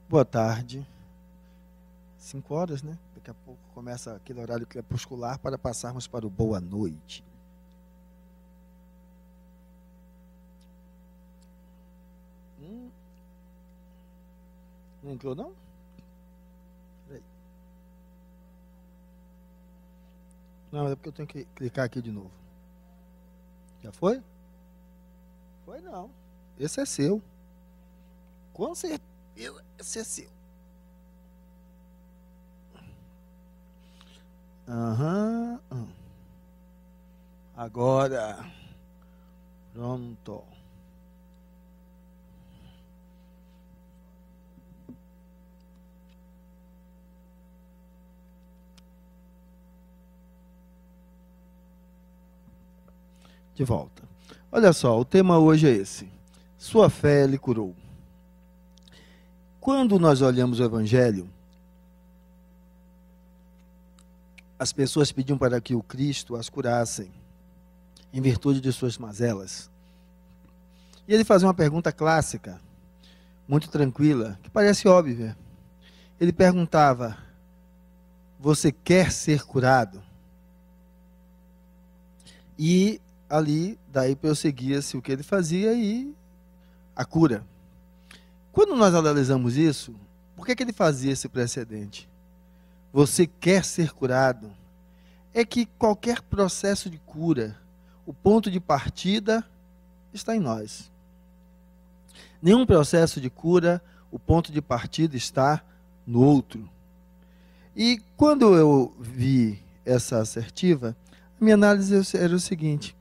Boa tarde. 5 horas, né? Daqui a pouco começa aquele horário crepuscular para passarmos para o boa noite. Não entrou, não? Peraí. Não, é porque eu tenho que clicar aqui de novo. Já foi? Foi não. Esse é seu. Com certeza, esse é seu. Aham. Agora. Pronto. De volta. Olha só, o tema hoje é esse. Sua fé lhe curou. Quando nós olhamos o Evangelho, as pessoas pediam para que o Cristo as curassem, em virtude de suas mazelas. E ele fazia uma pergunta clássica, muito tranquila, que parece óbvia. Ele perguntava: você quer ser curado? E ali, daí prosseguia-se o que ele fazia e a cura. Quando nós analisamos isso, por que ele fazia esse precedente? Você quer ser curado? É que qualquer processo de cura, o ponto de partida está em nós. Nenhum processo de cura, o ponto de partida está no outro. E quando eu vi essa assertiva, a minha análise era o seguinte: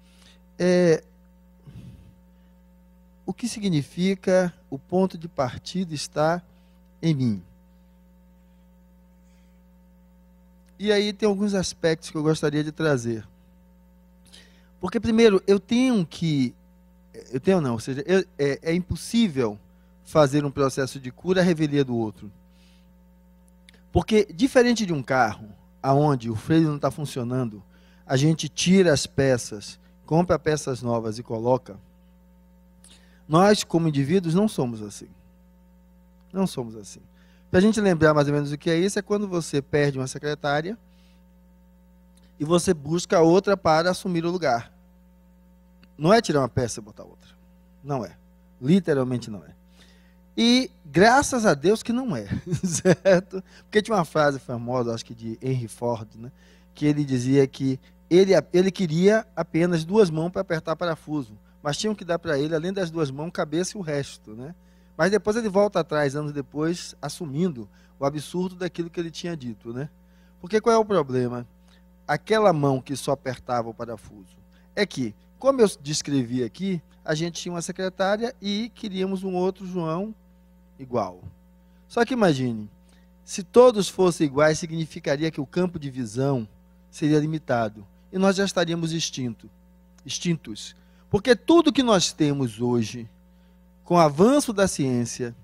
o que significa o ponto de partida está em mim? E aí tem alguns aspectos que eu gostaria de trazer. Porque primeiro, é impossível fazer um processo de cura à revelia do outro. Porque diferente de um carro, aonde o freio não está funcionando, a gente tira as peças, compra peças novas e coloca. Nós, como indivíduos, não somos assim. Não somos assim. Para a gente lembrar mais ou menos o que é isso, é quando você perde uma secretária e você busca outra para assumir o lugar. Não é tirar uma peça e botar outra. Não é. Literalmente não é. E graças a Deus que não é. Certo? Porque tinha uma frase famosa, acho que de Henry Ford, né, que ele dizia que ele queria apenas 2 mãos para apertar parafuso, mas tinham que dar para ele, além das 2 mãos, cabeça e o resto, né? Mas depois ele volta atrás, anos depois, assumindo o absurdo daquilo que ele tinha dito, né? Porque qual é o problema? Aquela mão que só apertava o parafuso. É que, como eu descrevi aqui, a gente tinha uma secretária e queríamos um outro João igual. Só que imagine, se todos fossem iguais, significaria que o campo de visão seria limitado. E nós já estaríamos extintos. Porque tudo que nós temos hoje, com o avanço da ciência,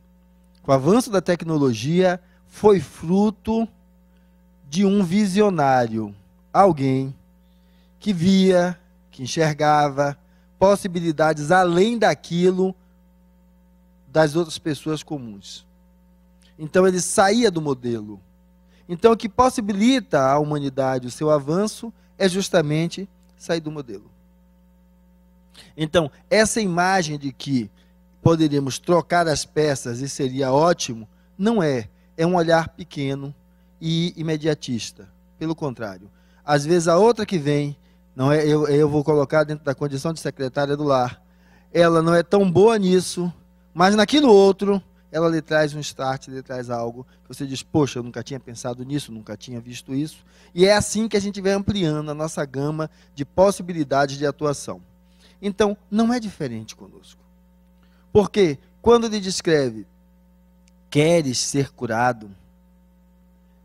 com o avanço da tecnologia, foi fruto de um visionário, alguém que via, que enxergava possibilidades além daquilo das outras pessoas comuns. Então ele saía do modelo. Então o que possibilita à humanidade o seu avanço é justamente sair do modelo. Então, essa imagem de que poderíamos trocar as peças e seria ótimo, não é. É um olhar pequeno e imediatista. Pelo contrário. Às vezes a outra que vem, não é, eu vou colocar dentro da condição de secretária do lar, ela não é tão boa nisso, mas naquilo outro, ela lhe traz um start, lhe traz algo, que você diz, poxa, eu nunca tinha pensado nisso, nunca tinha visto isso. E é assim que a gente vai ampliando a nossa gama de possibilidades de atuação. Então, não é diferente conosco. Porque quando ele descreve, queres ser curado,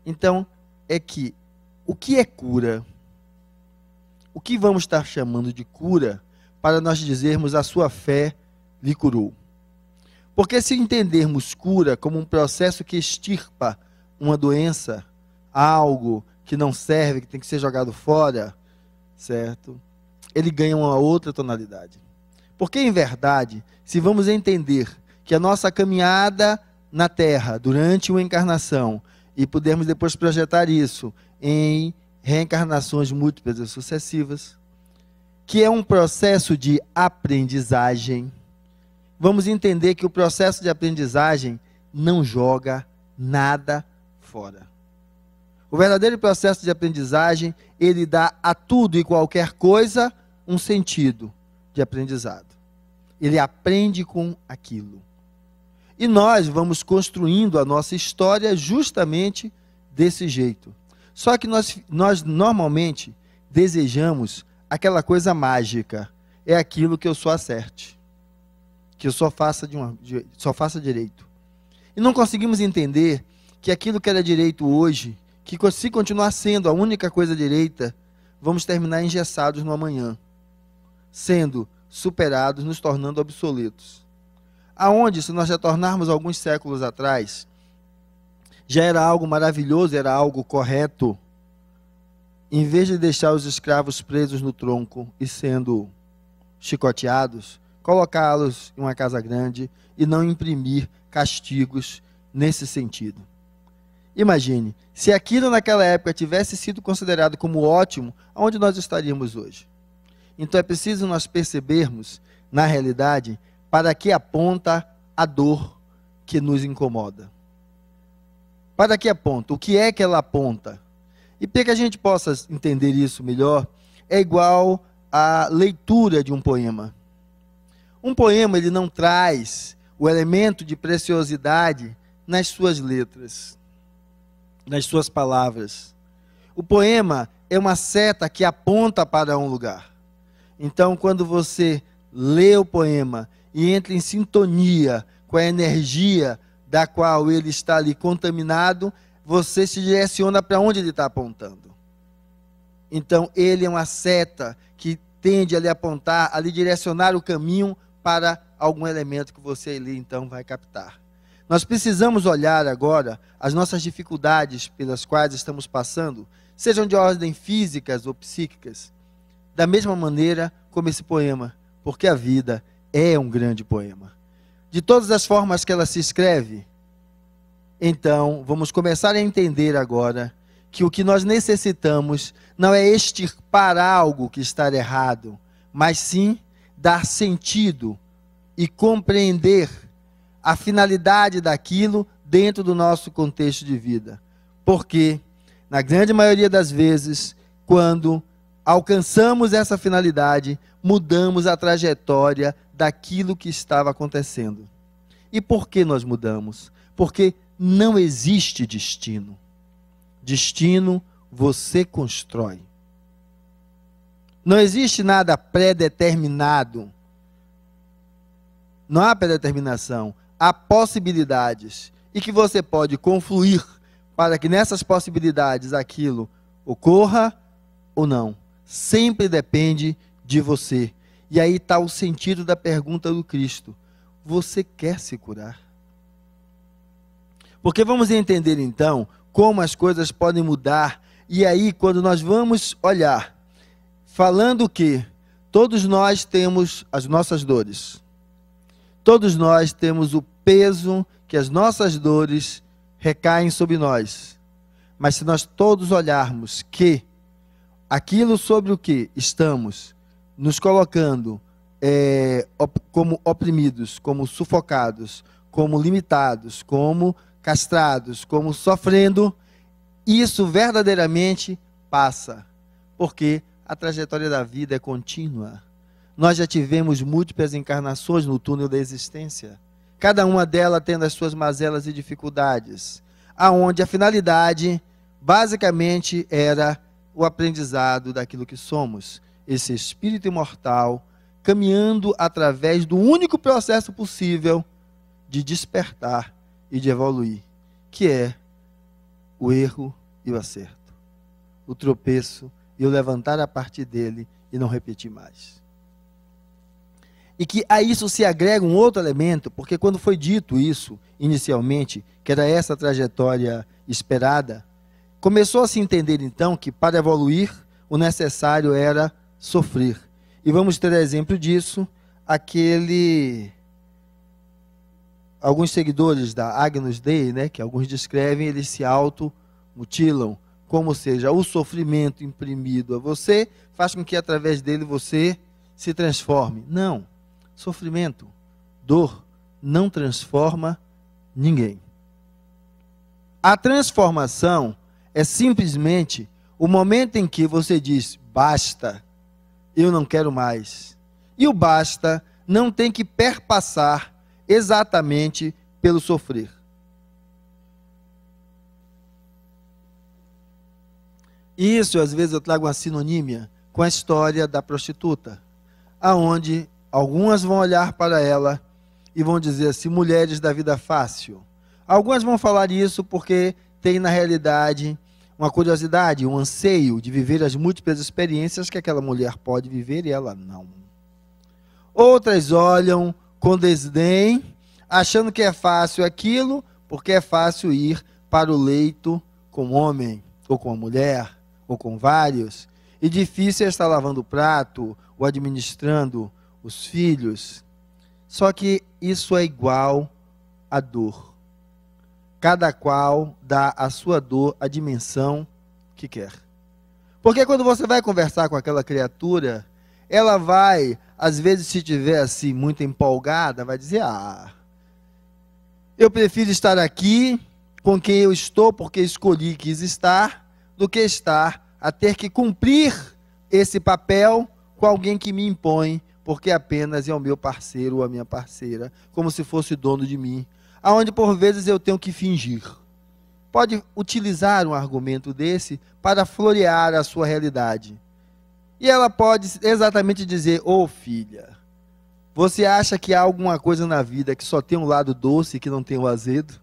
então é que o que é cura? O que vamos estar chamando de cura para nós dizermos a sua fé lhe curou? Porque se entendermos cura como um processo que extirpa uma doença, algo que não serve, que tem que ser jogado fora, certo? Ele ganha uma outra tonalidade. Porque, em verdade, se vamos entender que a nossa caminhada na Terra durante uma encarnação e pudermos depois projetar isso em reencarnações múltiplas e sucessivas, que é um processo de aprendizagem, vamos entender que o processo de aprendizagem não joga nada fora. O verdadeiro processo de aprendizagem, ele dá a tudo e qualquer coisa um sentido de aprendizado. Ele aprende com aquilo. E nós vamos construindo a nossa história justamente desse jeito. Só que nós normalmente desejamos aquela coisa mágica. É aquilo que eu só acerte. Que eu só faça direito. E não conseguimos entender que aquilo que era direito hoje, que se continuar sendo a única coisa direita, vamos terminar engessados no amanhã, sendo superados, nos tornando obsoletos. Aonde, se nós retornarmos alguns séculos atrás, já era algo maravilhoso, era algo correto, em vez de deixar os escravos presos no tronco e sendo chicoteados, colocá-los em uma casa grande e não imprimir castigos nesse sentido. Imagine, se aquilo naquela época tivesse sido considerado como ótimo, aonde nós estaríamos hoje? Então é preciso nós percebermos, na realidade, para que aponta a dor que nos incomoda. Para que aponta? O que é que ela aponta? E para que a gente possa entender isso melhor, é igual à leitura de um poema. Um poema, ele não traz o elemento de preciosidade nas suas letras, nas suas palavras. O poema é uma seta que aponta para um lugar. Então, quando você lê o poema e entra em sintonia com a energia da qual ele está ali contaminado, você se direciona para onde ele está apontando. Então, ele é uma seta que tende a lhe apontar, a lhe direcionar o caminho para algum elemento que você ali, então, vai captar. Nós precisamos olhar agora as nossas dificuldades pelas quais estamos passando, sejam de ordem físicas ou psíquicas, da mesma maneira como esse poema, porque a vida é um grande poema. De todas as formas que ela se escreve, então, vamos começar a entender agora que o que nós necessitamos não é extirpar algo que está errado, mas sim dar sentido e compreender a finalidade daquilo dentro do nosso contexto de vida. Porque, na grande maioria das vezes, quando alcançamos essa finalidade, mudamos a trajetória daquilo que estava acontecendo. E por que nós mudamos? Porque não existe destino. Destino você constrói. Não existe nada pré-determinado. Não há predeterminação. Há possibilidades. E que você pode confluir para que nessas possibilidades aquilo ocorra ou não. Sempre depende de você. E aí está o sentido da pergunta do Cristo. Você quer se curar? Porque vamos entender então como as coisas podem mudar. E aí, quando nós vamos olhar, falando que todos nós temos as nossas dores. Todos nós temos o peso que as nossas dores recaem sobre nós. Mas se nós todos olharmos que aquilo sobre o que estamos nos colocando como oprimidos, como sufocados, como limitados, como castrados, como sofrendo, isso verdadeiramente passa, porque a trajetória da vida é contínua. Nós já tivemos múltiplas encarnações no túnel da existência, cada uma delas tendo as suas mazelas e dificuldades, aonde a finalidade basicamente era o aprendizado daquilo que somos, esse espírito imortal, caminhando através do único processo possível de despertar e de evoluir, que é o erro e o acerto, o tropeço e o levantar a partir dele e não repetir mais. E que a isso se agrega um outro elemento, porque quando foi dito isso, inicialmente, que era essa trajetória esperada, começou a se entender então que para evoluir, o necessário era sofrer. E vamos ter exemplo disso, aquele alguns seguidores da Agnus Dei, né, que alguns descrevem, eles se automutilam, como seja, o sofrimento imprimido a você faz com que através dele você se transforme. Não, sofrimento, dor, não transforma ninguém. A transformação é simplesmente o momento em que você diz, basta, eu não quero mais. E o basta não tem que perpassar exatamente pelo sofrer. Isso, às vezes, eu trago uma sinonímia com a história da prostituta, aonde algumas vão olhar para ela e vão dizer assim, mulheres da vida fácil. Algumas vão falar isso porque tem, na realidade, uma curiosidade, um anseio de viver as múltiplas experiências que aquela mulher pode viver e ela não. Outras olham com desdém, achando que é fácil aquilo, porque é fácil ir para o leito com um homem, ou com uma mulher, ou com vários, e difícil é estar lavando o prato, ou administrando os filhos. Só que isso é igual à dor. Cada qual dá à sua dor a dimensão que quer. Porque quando você vai conversar com aquela criatura, ela vai, às vezes, se tiver assim, muito empolgada, vai dizer, eu prefiro estar aqui com quem eu estou, porque escolhi e quis estar, do que estar a ter que cumprir esse papel com alguém que me impõe, porque apenas é o meu parceiro ou a minha parceira, como se fosse dono de mim, aonde por vezes eu tenho que fingir. Pode utilizar um argumento desse para florear a sua realidade. E ela pode exatamente dizer, filha, você acha que há alguma coisa na vida que só tem um lado doce e que não tem o azedo?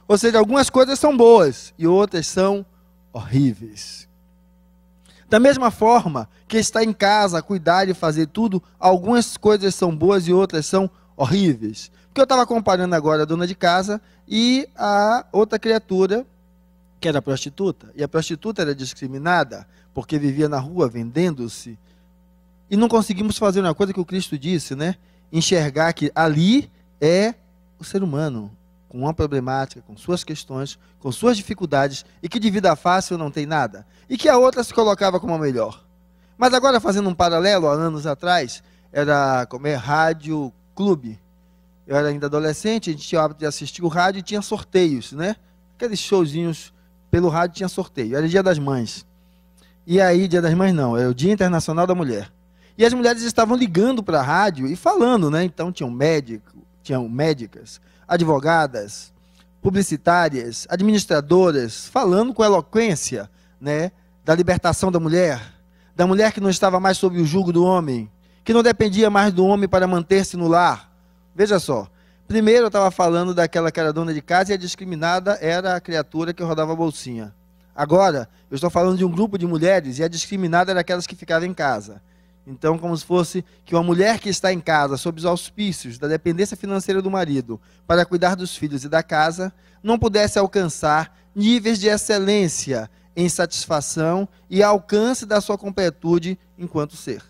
Ou seja, algumas coisas são boas e outras são horríveis. Da mesma forma que está em casa, cuidar e fazer tudo, algumas coisas são boas e outras são horríveis. Porque eu estava comparando agora a dona de casa e a outra criatura, que era prostituta. E a prostituta era discriminada, porque vivia na rua vendendo-se. E não conseguimos fazer uma coisa que o Cristo disse, né? Enxergar que ali é o ser humano, com uma problemática, com suas questões, com suas dificuldades, e que de vida fácil não tem nada. E que a outra se colocava como a melhor. Mas agora, fazendo um paralelo, há anos atrás, era rádio clube. Eu era ainda adolescente, a gente tinha o hábito de assistir o rádio e tinha sorteios, né? Aqueles showzinhos pelo rádio tinha sorteio. Era Dia das Mães. E aí, Dia das Mães não, era o Dia Internacional da Mulher. E as mulheres estavam ligando para a rádio e falando, né? Então tinham médicas, advogadas, publicitárias, administradoras, falando com eloquência, né? Da libertação da mulher que não estava mais sob o jugo do homem, que não dependia mais do homem para manter-se no lar. Veja só, primeiro eu estava falando daquela que era dona de casa e a discriminada era a criatura que rodava a bolsinha. Agora, eu estou falando de um grupo de mulheres e a discriminada era aquelas que ficavam em casa. Então, como se fosse que uma mulher que está em casa, sob os auspícios da dependência financeira do marido, para cuidar dos filhos e da casa, não pudesse alcançar níveis de excelência em satisfação e alcance da sua completude enquanto ser.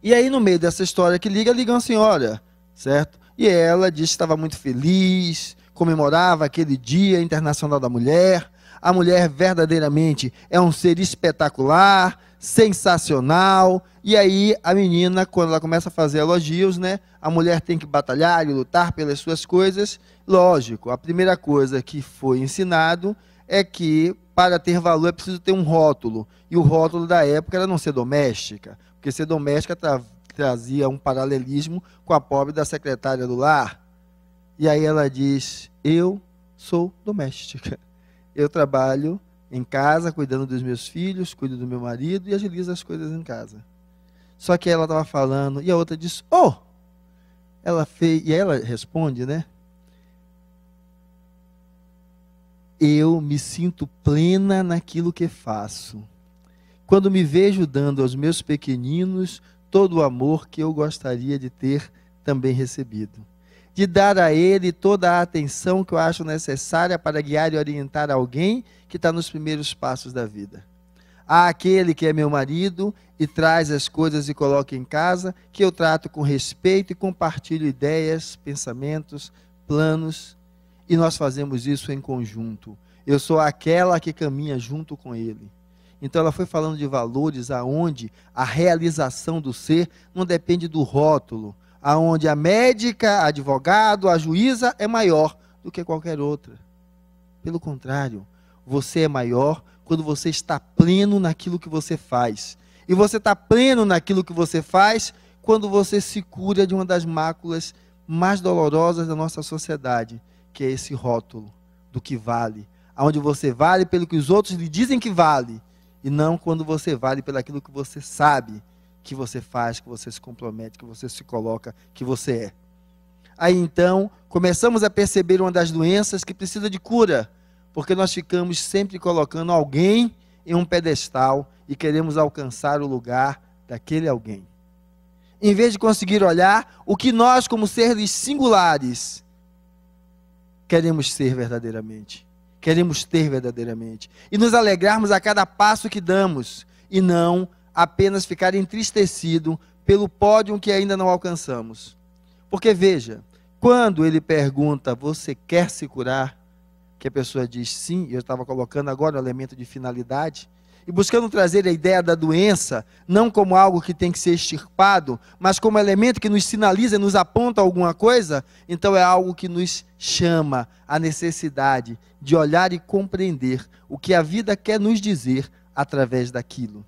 E aí, no meio dessa história que liga uma senhora, certo? E ela disse que estava muito feliz, comemorava aquele Dia Internacional da Mulher. A mulher verdadeiramente é um ser espetacular, sensacional. E aí, a menina, quando ela começa a fazer elogios, né? A mulher tem que batalhar e lutar pelas suas coisas. Lógico, a primeira coisa que foi ensinado é que, para ter valor, é preciso ter um rótulo. E o rótulo da época era não ser doméstica. Porque ser doméstica trazia um paralelismo com a pobre da secretária do lar. E aí ela diz, eu sou doméstica. Eu trabalho em casa, cuidando dos meus filhos, cuido do meu marido e agilizo as coisas em casa. Só que ela estava falando, e a outra disse, e ela responde, né? Eu me sinto plena naquilo que faço. Quando me vejo dando aos meus pequeninos todo o amor que eu gostaria de ter também recebido. De dar a ele toda a atenção que eu acho necessária para guiar e orientar alguém que está nos primeiros passos da vida. Há aquele que é meu marido e traz as coisas e coloca em casa, que eu trato com respeito e compartilho ideias, pensamentos, planos, e nós fazemos isso em conjunto. Eu sou aquela que caminha junto com ele. Então ela foi falando de valores aonde a realização do ser não depende do rótulo, aonde a médica, a advogado, a juíza é maior do que qualquer outra. Pelo contrário, você é maior quando você está pleno naquilo que você faz. E você está pleno naquilo que você faz quando você se cura de uma das máculas mais dolorosas da nossa sociedade, que é esse rótulo do que vale, aonde você vale pelo que os outros lhe dizem que vale, e não quando você vale pelo aquilo que você sabe que você faz, que você se compromete, que você se coloca, que você é. Aí então, começamos a perceber uma das doenças que precisa de cura, porque nós ficamos sempre colocando alguém em um pedestal e queremos alcançar o lugar daquele alguém. Em vez de conseguir olhar o que nós, como seres singulares, queremos ser verdadeiramente, queremos ter verdadeiramente, e nos alegrarmos a cada passo que damos, e não apenas ficar entristecido pelo pódio que ainda não alcançamos. Porque veja, quando ele pergunta, você quer se curar? Que a pessoa diz sim, eu estava colocando agora o elemento de finalidade, e buscando trazer a ideia da doença, não como algo que tem que ser extirpado, mas como elemento que nos sinaliza, nos aponta alguma coisa, então é algo que nos chama a necessidade de olhar e compreender o que a vida quer nos dizer através daquilo.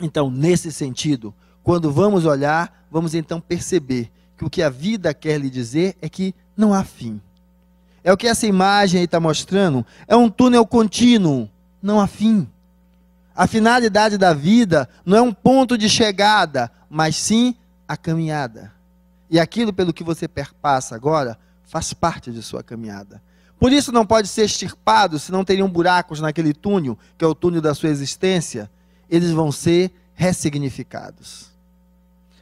Então, nesse sentido, quando vamos olhar, vamos então perceber que o que a vida quer lhe dizer é que não há fim. É o que essa imagem aí está mostrando, é um túnel contínuo, não há fim. A finalidade da vida não é um ponto de chegada, mas sim a caminhada. E aquilo pelo que você perpassa agora, faz parte de sua caminhada. Por isso não pode ser extirpado, se não teriam buracos naquele túnel, que é o túnel da sua existência, eles vão ser ressignificados.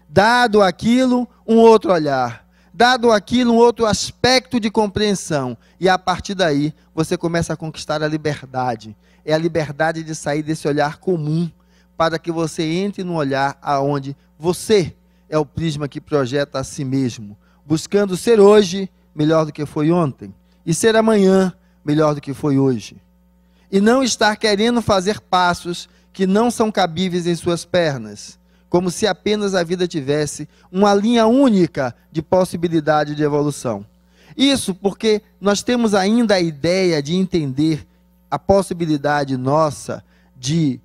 Dado aquilo, um outro olhar. Dado aquilo, um outro aspecto de compreensão. E a partir daí, você começa a conquistar a liberdade. É a liberdade de sair desse olhar comum, para que você entre num olhar aonde você é o prisma que projeta a si mesmo, buscando ser hoje melhor do que foi ontem, e ser amanhã melhor do que foi hoje. E não estar querendo fazer passos que não são cabíveis em suas pernas, como se apenas a vida tivesse uma linha única de possibilidade de evolução. Isso porque nós temos ainda a ideia de entender a possibilidade nossa de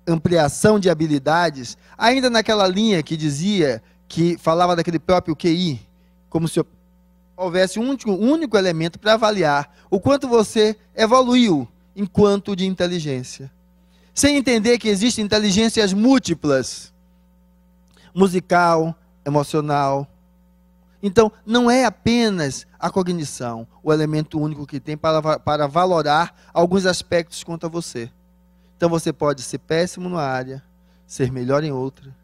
ampliação de habilidades, ainda naquela linha que dizia, que falava daquele próprio QI, como se houvesse um único elemento para avaliar o quanto você evoluiu enquanto de inteligência. Sem entender que existem inteligências múltiplas, musical, emocional. Então, não é apenas a cognição o elemento único que tem para valorar alguns aspectos quanto a você. Então, você pode ser péssimo numa área, ser melhor em outra.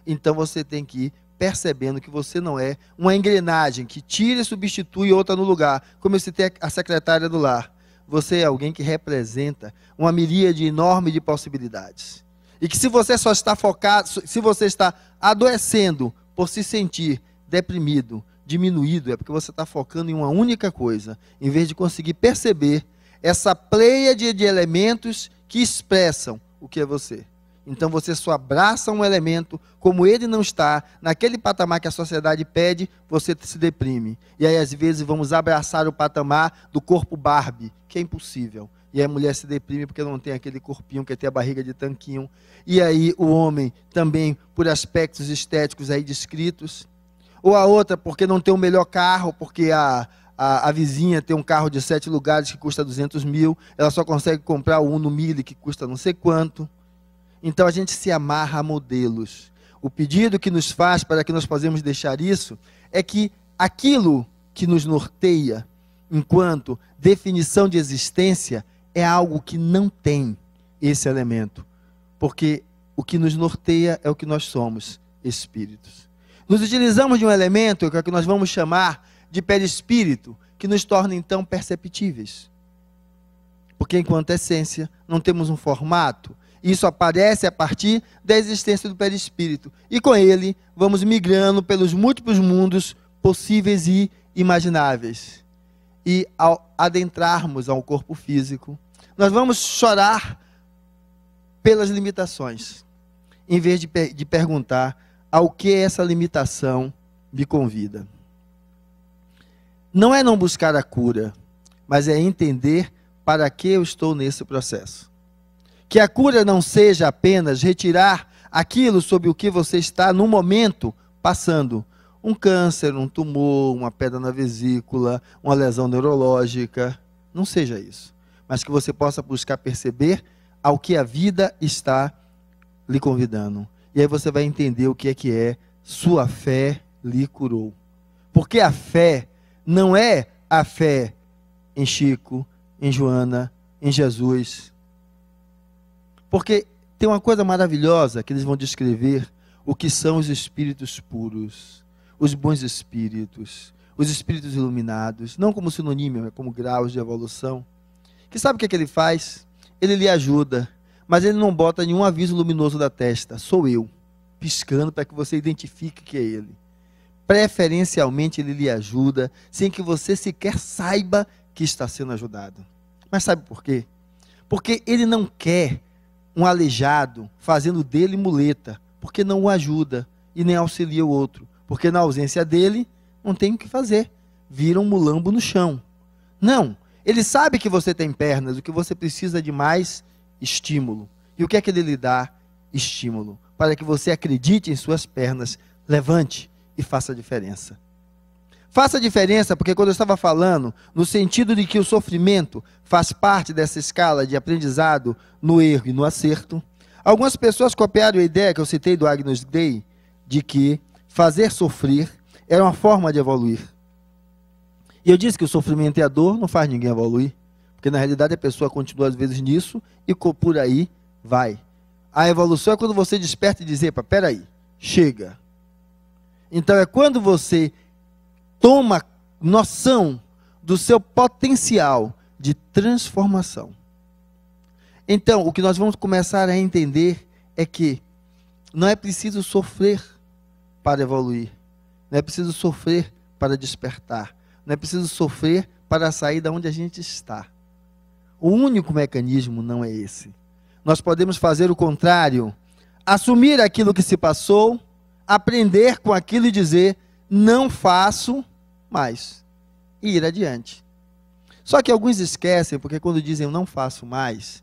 Então, você tem que ir percebendo que você não é uma engrenagem que tira e substitui outra no lugar, como eu citei a secretária do lar. Você é alguém que representa uma miríade enorme de possibilidades. E que se você só está focado, se você está adoecendo por se sentir deprimido, diminuído, é porque você está focando em uma única coisa, em vez de conseguir perceber essa pleiade de elementos que expressam o que é você. Então você só abraça um elemento, como ele não está naquele patamar que a sociedade pede, você se deprime. E aí às vezes vamos abraçar o patamar do corpo Barbie, que é impossível. E aí a mulher se deprime porque não tem aquele corpinho, quer ter a barriga de tanquinho. E aí o homem também por aspectos estéticos aí descritos. Ou a outra porque não tem o melhor carro, porque a vizinha tem um carro de 7 lugares que custa 200 mil, ela só consegue comprar o Uno Mille que custa não sei quanto. Então a gente se amarra a modelos. O pedido que nos faz para que nós possamos deixar isso é que aquilo que nos norteia enquanto definição de existência é algo que não tem esse elemento. Porque o que nos norteia é o que nós somos, espíritos. Nos utilizamos de um elemento que é o que nós vamos chamar de perispírito, que nos torna então perceptíveis. Porque enquanto essência não temos um formato. Isso aparece a partir da existência do perispírito. E com ele, vamos migrando pelos múltiplos mundos possíveis e imagináveis. E ao adentrarmos ao corpo físico, nós vamos chorar pelas limitações, em vez de perguntar ao que essa limitação me convida. Não é não buscar a cura, mas é entender para que eu estou nesse processo. Que a cura não seja apenas retirar aquilo sobre o que você está no momento passando. Um câncer, um tumor, uma pedra na vesícula, uma lesão neurológica. Não seja isso. Mas que você possa buscar perceber ao que a vida está lhe convidando. E aí você vai entender o que é sua fé lhe curou. Porque a fé não é a fé em Chico, em Joana, em Jesus. Porque tem uma coisa maravilhosa que eles vão descrever o que são os espíritos puros, os bons espíritos, os espíritos iluminados, não como sinônimo, mas como graus de evolução. Que sabe o que ele faz? Ele lhe ajuda, mas ele não bota nenhum aviso luminoso da testa. Sou eu, piscando para que você identifique que é ele. Preferencialmente ele lhe ajuda, sem que você sequer saiba que está sendo ajudado. Mas sabe por quê? Porque ele não quer um aleijado fazendo dele muleta, porque não o ajuda e nem auxilia o outro. Porque na ausência dele, não tem o que fazer. Vira um mulambo no chão. Não, ele sabe que você tem pernas, o que você precisa de mais estímulo. E o que é que ele lhe dá? Estímulo. Para que você acredite em suas pernas, levante e faça a diferença. Faça a diferença, porque quando eu estava falando, no sentido de que o sofrimento faz parte dessa escala de aprendizado no erro e no acerto, algumas pessoas copiaram a ideia que eu citei do Agnus Dei, de que fazer sofrer era uma forma de evoluir. E eu disse que o sofrimento e a dor não faz ninguém evoluir, porque na realidade a pessoa continua às vezes nisso e por aí vai. A evolução é quando você desperta e diz, epa, peraí, chega. Então é quando você toma noção do seu potencial de transformação. Então, o que nós vamos começar a entender é que não é preciso sofrer para evoluir. Não é preciso sofrer para despertar. Não é preciso sofrer para sair da onde a gente está. O único mecanismo não é esse. Nós podemos fazer o contrário. Assumir aquilo que se passou, aprender com aquilo e dizer, não faço mais. E ir adiante. Só que alguns esquecem, porque quando dizem não faço mais,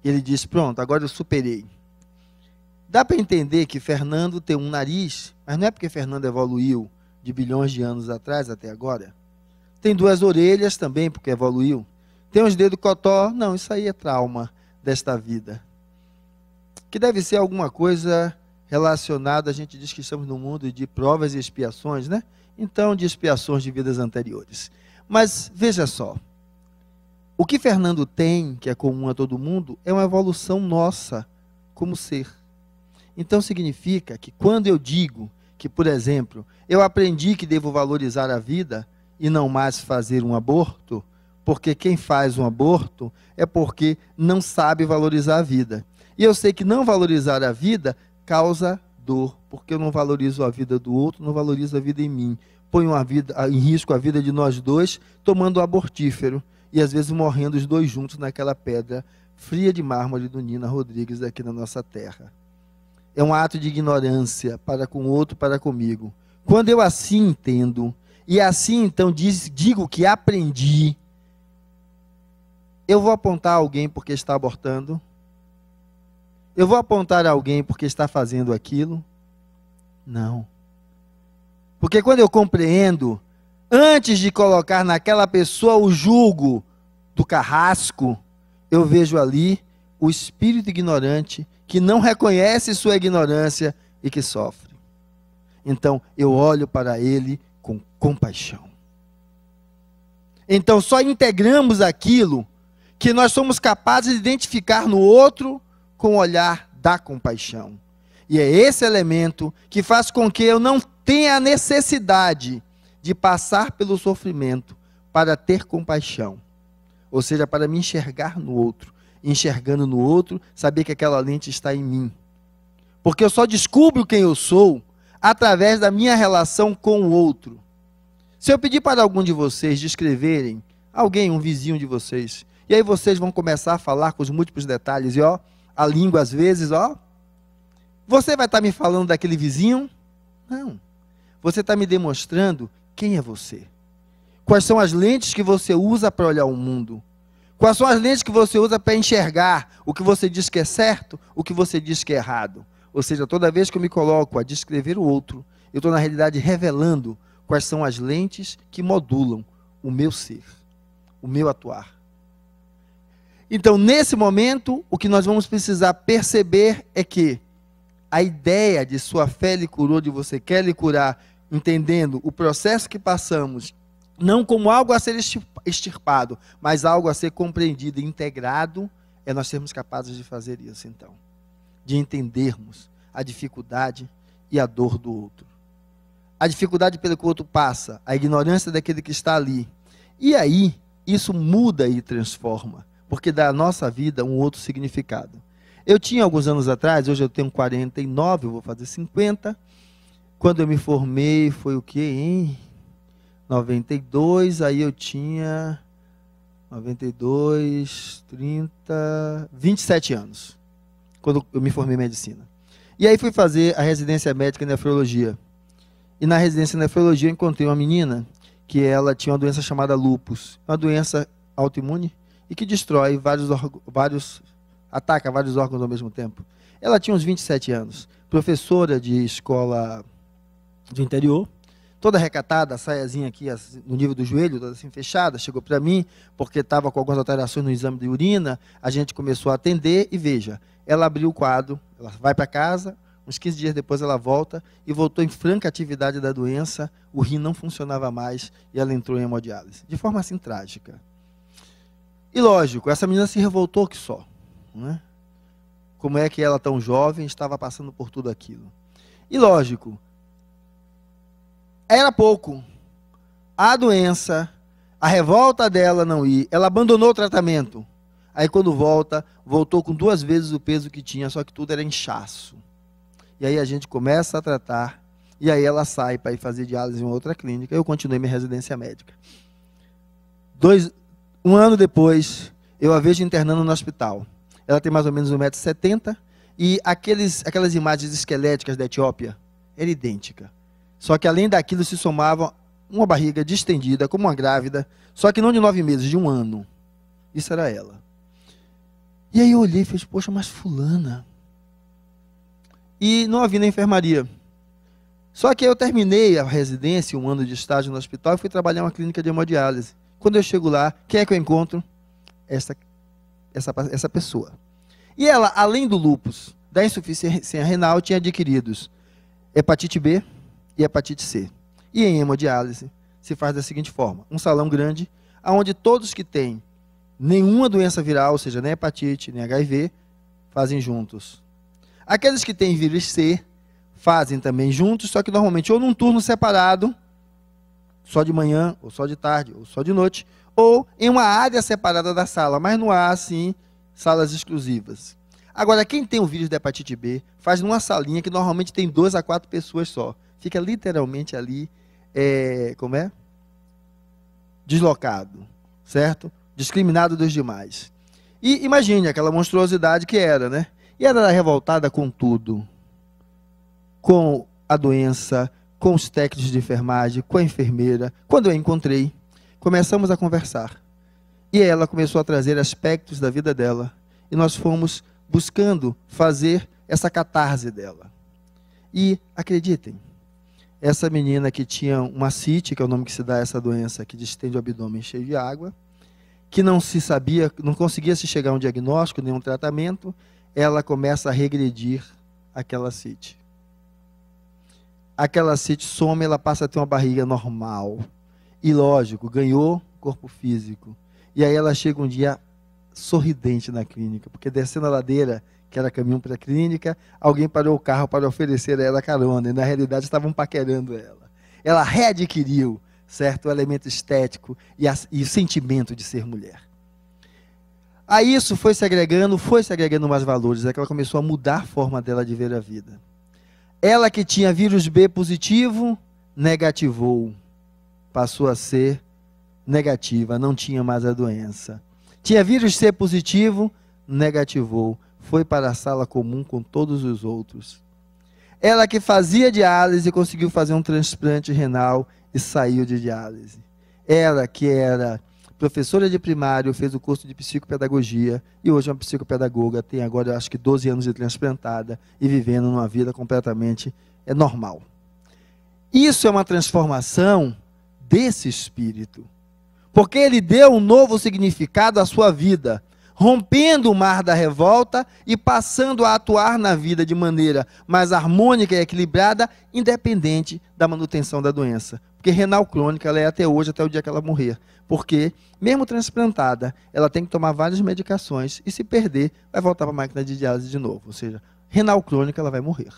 ele diz, pronto, agora eu superei. Dá para entender que Fernando tem um nariz, mas não é porque Fernando evoluiu de bilhões de anos atrás até agora. Tem duas orelhas também, porque evoluiu. Tem os dedos cotó, não, isso aí é trauma desta vida. Que deve ser alguma coisa relacionada, a gente diz que estamos no mundo de provas e expiações, né? Então, de expiações de vidas anteriores. Mas, veja só, o que Fernando tem, que é comum a todo mundo, é uma evolução nossa como ser. Então, significa que quando eu digo que, por exemplo, eu aprendi que devo valorizar a vida e não mais fazer um aborto, porque quem faz um aborto é porque não sabe valorizar a vida. E eu sei que não valorizar a vida causa dor, porque eu não valorizo a vida do outro, não valorizo a vida em mim. Ponho em risco a vida de nós dois, tomando um abortífero, e às vezes morrendo os dois juntos naquela pedra fria de mármore do Nina Rodrigues aqui na nossa terra. É um ato de ignorância para com o outro, para comigo. Quando eu assim entendo, e assim então digo que aprendi, eu vou apontar alguém porque está abortando? Eu vou apontar alguém porque está fazendo aquilo? Não. Porque quando eu compreendo, antes de colocar naquela pessoa o jugo do carrasco, eu vejo ali o espírito ignorante que não reconhece sua ignorância e que sofre. Então, eu olho para ele com compaixão. Então, só integramos aquilo que nós somos capazes de identificar no outro com o olhar da compaixão. E é esse elemento que faz com que eu não tenha a necessidade de passar pelo sofrimento para ter compaixão. Ou seja, para me enxergar no outro. enxergando no outro, saber que aquela lente está em mim. Porque eu só descubro quem eu sou através da minha relação com o outro. Se eu pedir para algum de vocês descreverem alguém, um vizinho de vocês, e aí vocês vão começar a falar com os múltiplos detalhes, e ó, a língua às vezes, ó, você vai estar me falando daquele vizinho? Não. Você está me demonstrando quem é você. Quais são as lentes que você usa para olhar o mundo? Quais são as lentes que você usa para enxergar o que você diz que é certo, o que você diz que é errado? Ou seja, toda vez que eu me coloco a descrever o outro, eu estou na realidade revelando quais são as lentes que modulam o meu ser, o meu atuar. Então, nesse momento, o que nós vamos precisar perceber é que a ideia de sua fé lhe curou, de você quer lhe curar, entendendo o processo que passamos, não como algo a ser extirpado, mas algo a ser compreendido e integrado, é nós sermos capazes de fazer isso, então. De entendermos a dificuldade e a dor do outro. A dificuldade pelo que o outro passa, a ignorância daquele que está ali. E aí, isso muda e transforma, porque dá à nossa vida um outro significado. Eu tinha alguns anos atrás, hoje eu tenho 49, eu vou fazer 50. Quando eu me formei, foi o quê, hein? 92, aí eu tinha 92, 30, 27 anos, quando eu me formei em medicina. E aí fui fazer a residência médica em nefrologia. E na residência em nefrologia eu encontrei uma menina que ela tinha uma doença chamada lúpus, uma doença autoimune e que destrói ataca vários órgãos ao mesmo tempo. Ela tinha uns 27 anos, professora de escola do interior, toda recatada, a saiazinha aqui no nível do joelho, toda assim fechada, chegou para mim, porque estava com algumas alterações no exame de urina, a gente começou a atender e veja, ela abriu o quadro, ela vai para casa, uns 15 dias depois ela volta e voltou em franca atividade da doença, o rim não funcionava mais e ela entrou em hemodiálise, de forma assim trágica. E lógico, essa menina se revoltou que só, né? Como é que ela tão jovem estava passando por tudo aquilo? E lógico, era pouco. A doença, a revolta dela não ir, ela abandonou o tratamento. Aí quando voltou com 2 vezes o peso que tinha, só que tudo era inchaço. E aí a gente começa a tratar, e aí ela sai para ir fazer diálise em uma outra clínica, eu continuei minha residência médica. 1 ano depois, eu a vejo internando no hospital. Ela tem mais ou menos 1,70 m, e aquelas imagens esqueléticas da Etiópia, era idêntica. Só que além daquilo se somava uma barriga distendida, como uma grávida, só que não de 9 meses, de 1 ano. Isso era ela. E aí eu olhei e falei, poxa, mas fulana. E não a vi na enfermaria. Só que eu terminei a residência, 1 ano de estágio no hospital, e fui trabalhar em uma clínica de hemodiálise. Quando eu chego lá, quem é que eu encontro? Essa pessoa. E ela, além do lúpus, da insuficiência renal, tinha adquiridos hepatite B e hepatite C. E em hemodiálise se faz da seguinte forma, um salão grande, onde todos que têm nenhuma doença viral, ou seja, nem hepatite, nem HIV, fazem juntos. Aqueles que têm vírus C, fazem também juntos, só que normalmente ou num turno separado, só de manhã, ou só de tarde, ou só de noite, ou em uma área separada da sala, mas não há, assim, salas exclusivas. Agora, quem tem o vírus da hepatite B, faz numa salinha que normalmente tem 2 a 4 pessoas só. Fica literalmente ali, deslocado, certo? Discriminado dos demais. E imagine aquela monstruosidade que era, né? E ela era revoltada com tudo. Com a doença, com os técnicos de enfermagem, com a enfermeira. Quando eu a encontrei, começamos a conversar. E ela começou a trazer aspectos da vida dela. E nós fomos buscando fazer essa catarse dela. E, acreditem, essa menina que tinha uma ascite, que é o nome que se dá a essa doença, que distende o abdômen cheio de água, que não se sabia, não conseguia se chegar a um diagnóstico, nenhum tratamento, ela começa a regredir aquela ascite. Aquela ascite some, ela passa a ter uma barriga normal. E lógico, ganhou corpo físico. E aí ela chega um dia sorridente na clínica, porque descendo a ladeira, que era caminho para a clínica, alguém parou o carro para oferecer a ela carona, e na realidade estavam paquerando ela. Ela readquiriu, certo, o elemento estético e o sentimento de ser mulher. a isso foi se agregando mais valores. É que ela começou a mudar a forma dela de ver a vida. Ela que tinha vírus B positivo, negativou. Passou a ser negativa, não tinha mais a doença. Tinha vírus C positivo, negativou. Foi para a sala comum com todos os outros. Ela que fazia diálise conseguiu fazer um transplante renal e saiu de diálise. Ela que era professora de primário, fez o curso de psicopedagogia e hoje é uma psicopedagoga, tem agora eu acho que 12 anos de transplantada e vivendo uma vida completamente normal. Isso é uma transformação desse espírito, porque ele deu um novo significado à sua vida, rompendo o mar da revolta e passando a atuar na vida de maneira mais harmônica e equilibrada, independente da manutenção da doença. Porque renal crônica ela é até hoje, até o dia que ela morrer. Porque, mesmo transplantada, ela tem que tomar várias medicações e se perder, vai voltar para a máquina de diálise de novo. Ou seja, renal crônica ela vai morrer.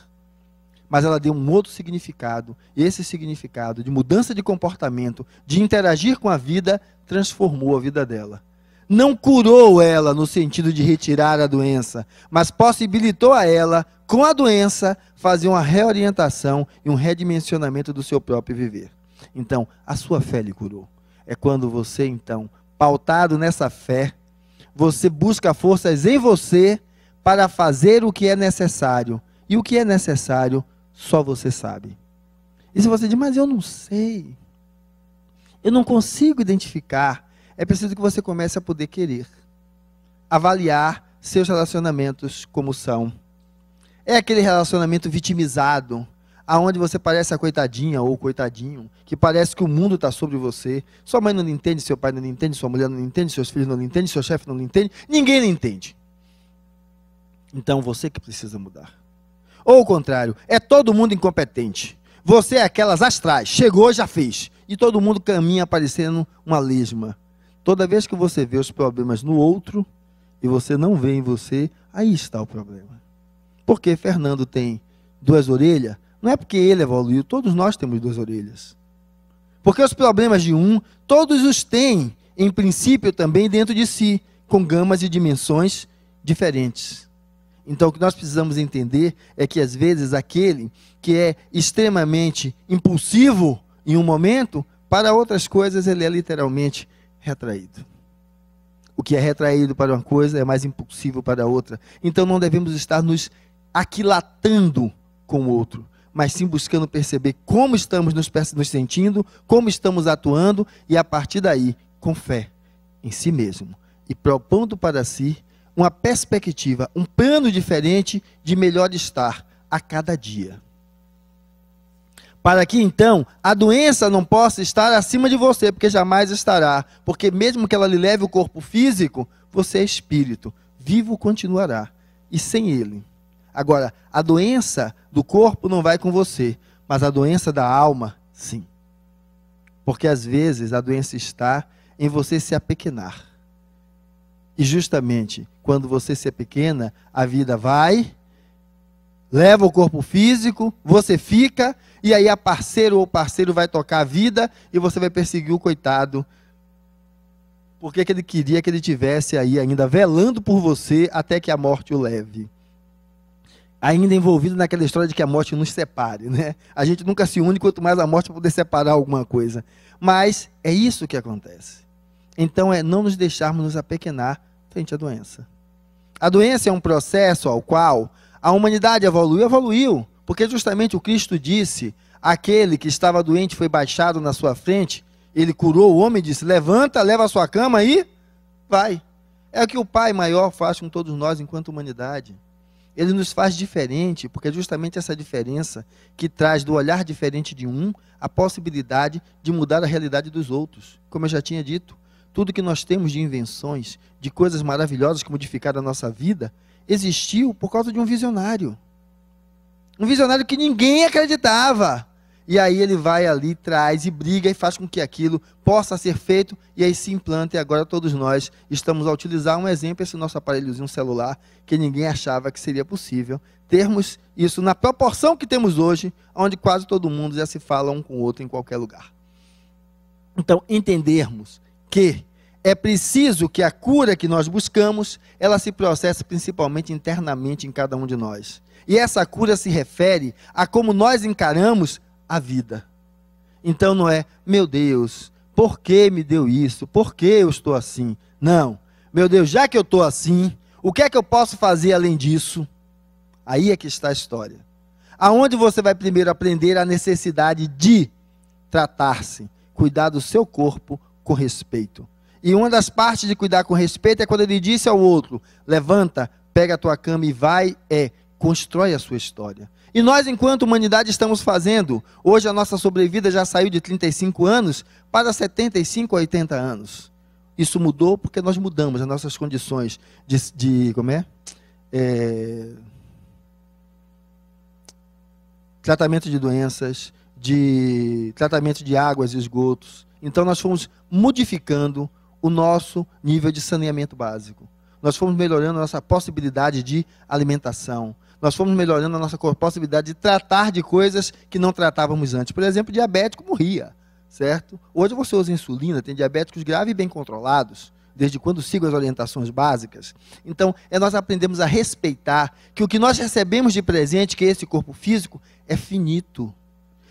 Mas ela deu um outro significado, e esse significado de mudança de comportamento, de interagir com a vida, transformou a vida dela. Não curou ela no sentido de retirar a doença, mas possibilitou a ela, com a doença, fazer uma reorientação e um redimensionamento do seu próprio viver. Então, a sua fé lhe curou. É quando você, então, pautado nessa fé, você busca forças em você para fazer o que é necessário. E o que é necessário, só você sabe. E se você diz, mas eu não sei, eu não consigo identificar, é preciso que você comece a poder querer. Avaliar seus relacionamentos como são. É aquele relacionamento vitimizado, aonde você parece a coitadinha ou coitadinho, que parece que o mundo está sobre você. Sua mãe não lhe entende, seu pai não lhe entende, sua mulher não lhe entende, seus filhos não lhe entendem, seu chefe não lhe entende, ninguém lhe entende. Então você que precisa mudar. Ou o contrário, é todo mundo incompetente. Você é aquelas astrais, chegou, já fez. E todo mundo caminha parecendo uma lesma. Toda vez que você vê os problemas no outro, e você não vê em você, aí está o problema. Porque Fernando tem 2 orelhas, não é porque ele evoluiu, todos nós temos 2 orelhas. Porque os problemas de um, todos os têm, em princípio, também dentro de si, com gamas e dimensões diferentes. Então, o que nós precisamos entender é que, às vezes, aquele que é extremamente impulsivo em um momento, para outras coisas ele é literalmente retraído. O que é retraído para uma coisa é mais impulsivo para outra. Então, não devemos estar nos aquilatando com o outro, mas sim buscando perceber como estamos nos sentindo, como estamos atuando, e a partir daí, com fé em si mesmo, e propondo para si uma perspectiva, um plano diferente de melhor estar a cada dia. Para que então a doença não possa estar acima de você, porque jamais estará. Porque mesmo que ela lhe leve o corpo físico, você é espírito, vivo continuará, e sem ele. Agora, a doença do corpo não vai com você, mas a doença da alma, sim. Porque às vezes a doença está em você se apequenar. E justamente quando você se apequena, a vida vai, leva o corpo físico, você fica, e aí a parceiro ou parceiro vai tocar a vida e você vai perseguir o coitado. Porque que ele queria que ele tivesse aí ainda velando por você até que a morte o leve. Ainda envolvido naquela história de que a morte nos separe, né? A gente nunca se une, quanto mais a morte para poder separar alguma coisa. Mas é isso que acontece. Então é não nos deixarmos nos apequenar frente à doença. A doença é um processo ao qual a humanidade evoluiu, porque justamente o Cristo disse, aquele que estava doente foi baixado na sua frente, ele curou o homem e disse, levanta, leva a sua cama e vai. É o que o Pai maior faz com todos nós enquanto humanidade. Ele nos faz diferente, porque é justamente essa diferença que traz do olhar diferente de um, a possibilidade de mudar a realidade dos outros. Como eu já tinha dito, tudo que nós temos de invenções, de coisas maravilhosas que modificaram a nossa vida, existiu por causa de um visionário. Um visionário que ninguém acreditava. E aí ele vai ali, traz e briga e faz com que aquilo possa ser feito e aí se implanta. E agora todos nós estamos a utilizar um exemplo, esse nosso aparelhozinho celular, que ninguém achava que seria possível termos isso na proporção que temos hoje, onde quase todo mundo já se fala um com o outro em qualquer lugar. Então, entendermos que É preciso que a cura que nós buscamos, ela se processe principalmente internamente em cada um de nós. E essa cura se refere a como nós encaramos a vida. Então não é, meu Deus, por que me deu isso? Por que eu estou assim? Não. Meu Deus, já que eu estou assim, o que é que eu posso fazer além disso? Aí é que está a história. Aonde você vai primeiro aprender a necessidade de tratar-se, cuidar do seu corpo com respeito. E uma das partes de cuidar com respeito é quando ele disse ao outro, levanta, pega a tua cama e vai, constrói a sua história. E nós, enquanto humanidade, estamos fazendo. Hoje a nossa sobrevida já saiu de 35 anos para 75 a 80 anos. Isso mudou porque nós mudamos as nossas condições tratamento de doenças, de tratamento de águas e esgotos. Então nós fomos modificando o nosso nível de saneamento básico. Nós fomos melhorando a nossa possibilidade de alimentação. Nós fomos melhorando a nossa possibilidade de tratar de coisas que não tratávamos antes. Por exemplo, diabético morria, certo? Hoje você usa insulina, tem diabéticos graves e bem controlados, desde quando sigo as orientações básicas. Então, nós aprendemos a respeitar que o que nós recebemos de presente, que é esse corpo físico, é finito.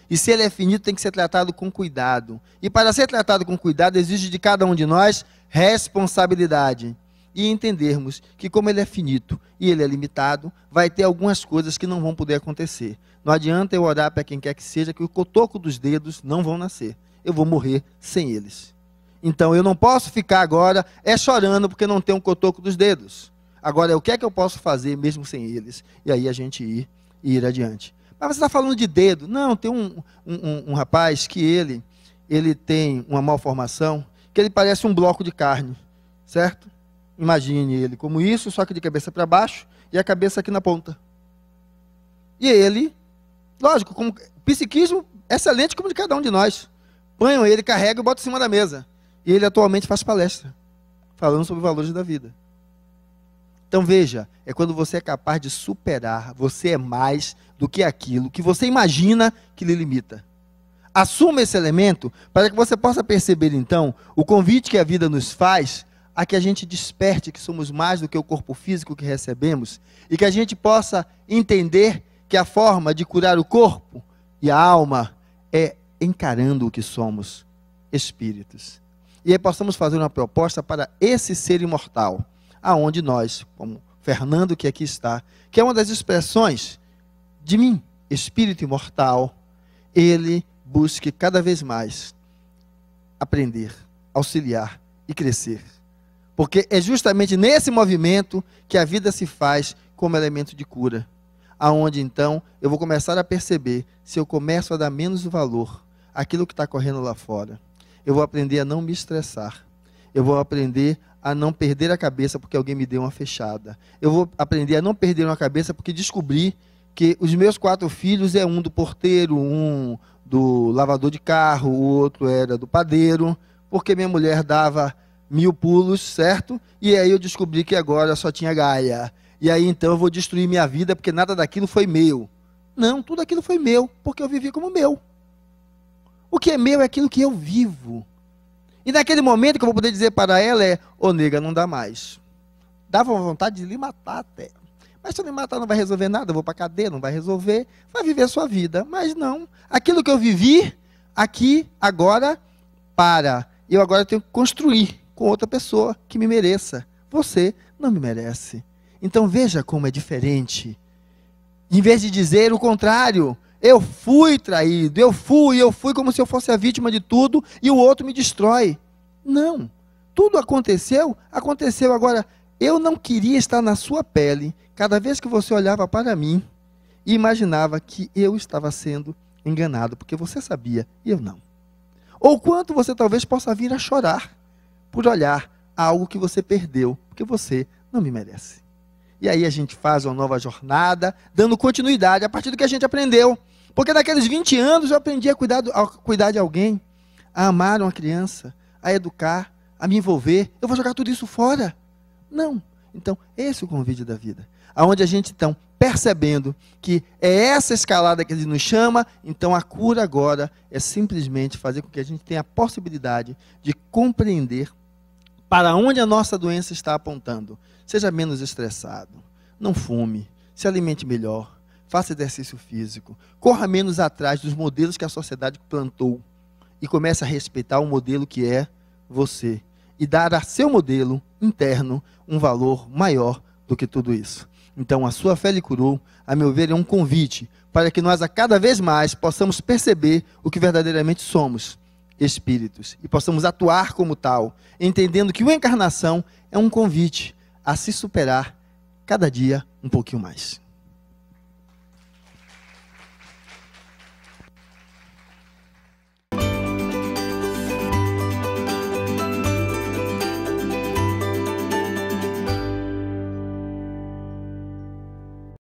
E se ele é finito, tem que ser tratado com cuidado. E para ser tratado com cuidado, exige de cada um de nós responsabilidade. E entendermos que como ele é finito e ele é limitado, vai ter algumas coisas que não vão poder acontecer. Não adianta eu orar para quem quer que seja, que o cotoco dos dedos não vão nascer. Eu vou morrer sem eles. Então eu não posso ficar agora chorando porque não tem um cotoco dos dedos. Agora, o que é que eu posso fazer mesmo sem eles? E aí a gente ir adiante. Mas você está falando de dedo. Não, tem um rapaz que ele tem uma malformação, que ele parece um bloco de carne, certo? Imagine ele como isso, só que de cabeça para baixo e a cabeça aqui na ponta. E ele, lógico, como psiquismo excelente como de cada um de nós. Põem ele, carrega e bota em cima da mesa. E ele atualmente faz palestra, falando sobre valores da vida. Então veja, é quando você é capaz de superar, você é mais do que aquilo que você imagina que lhe limita. Assuma esse elemento para que você possa perceber então o convite que a vida nos faz a que a gente desperte que somos mais do que o corpo físico que recebemos e que a gente possa entender que a forma de curar o corpo e a alma é encarando o que somos, espíritos. E aí possamos fazer uma proposta para esse ser imortal, aonde nós, como Fernando que aqui está, que é uma das expressões de mim, espírito imortal, ele busque cada vez mais aprender, auxiliar e crescer. Porque é justamente nesse movimento que a vida se faz como elemento de cura. Aonde então eu vou começar a perceber se eu começo a dar menos valor àquilo que está correndo lá fora. Eu vou aprender a não me estressar. Eu vou aprender a não perder a cabeça porque alguém me deu uma fechada. Eu vou aprender a não perder uma cabeça porque descobri que os meus 4 filhos é um do porteiro, um do lavador de carro, o outro era do padeiro, porque minha mulher dava 1000 pulos, certo? E aí eu descobri que agora só tinha Gaia. E aí então eu vou destruir minha vida porque nada daquilo foi meu. Não, tudo aquilo foi meu, porque eu vivi como meu. O que é meu é aquilo que eu vivo. E naquele momento que eu vou poder dizer para ela ô nega, não dá mais. Dava vontade de lhe matar até. Mas se eu lhe matar não vai resolver nada, eu vou para a cadeia, não vai resolver, vai viver a sua vida. Mas não, aquilo que eu vivi, aqui, agora, eu agora tenho que construir com outra pessoa que me mereça. Você não me merece. Então veja como é diferente. Em vez de dizer o contrário, eu fui traído, eu fui como se eu fosse a vítima de tudo e o outro me destrói. Não. Tudo aconteceu agora. Eu não queria estar na sua pele cada vez que você olhava para mim e imaginava que eu estava sendo enganado, porque você sabia e eu não. Ou quanto você talvez possa vir a chorar por olhar algo que você perdeu, porque você não me merece. E aí a gente faz uma nova jornada, dando continuidade a partir do que a gente aprendeu. Porque naqueles 20 anos eu aprendi a cuidar de alguém, a amar uma criança, a educar, a me envolver. Eu vou jogar tudo isso fora? Não. Então, esse é o convite da vida. Aonde a gente, então, percebendo que é essa escalada que ele nos chama, então a cura agora é simplesmente fazer com que a gente tenha a possibilidade de compreender para onde a nossa doença está apontando. Seja menos estressado, não fume, se alimente melhor, faça exercício físico, corra menos atrás dos modelos que a sociedade plantou e comece a respeitar o modelo que é você e dar a seu modelo interno um valor maior do que tudo isso. Então, a sua fé lhe curou, a meu ver, é um convite para que nós a cada vez mais possamos perceber o que verdadeiramente somos, espíritos, e possamos atuar como tal, entendendo que a encarnação é um convite a se superar cada dia um pouquinho mais.